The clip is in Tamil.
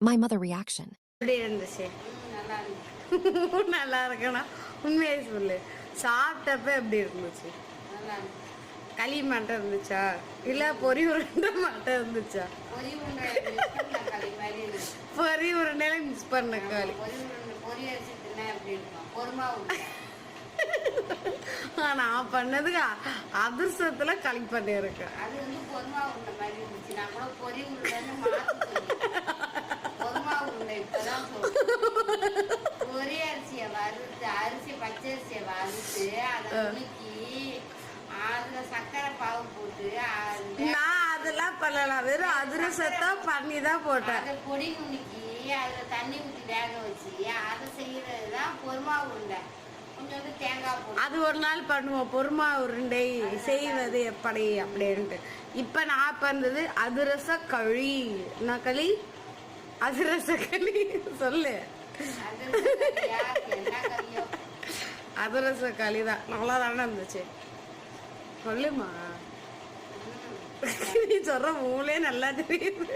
my mother reaction. எப்படி இருந்துச்சு? நல்லா இருக்கணும். உண்மையை சொல்லு. சாப்பிட்டப்ப எப்படி இருந்துச்சு? களி மட்டும் இருந்துச்சா இல்ல பொரி உருண்டை மட்டும் இருந்துச்சா? பொரி உருண்டையில மிக்ஸ் பண்ண களி. நான் பண்ணதுக்கு அதிர்ஷ்டத்துல களி பண்ணிருக்கேன். அரிசியை வறுத்து அரிசி பச்சரிசியை வறுத்து அதை உலுக்கி அதுல சக்கரை பாவு போட்டு நான் அதெல்லாம் பண்ணலாம். வெறும் அதிரசத்தை பண்ணி தான் போட்டேன். அதை பொடி உலுக்கி அதுல தண்ணி ஊற்றி வேக வச்சு அதை செய்யறதுதான் பொறுமா உருண்டை. கொஞ்சம் தேங்காய் போட்டு அது ஒரு நாள் பண்ணுவோம். பொறுமா உருண்டை செய்வது எப்படி அப்படின்ட்டு. இப்ப நான் பண்றது அதிரச களி. என்ன களி? அதிரச களி. சொல்லு. அதிரச களி தான். நல்லா தானே இருந்துச்சு. சொல்லுமா. நீ சொல்ற மூளே நல்லா தெரியுது.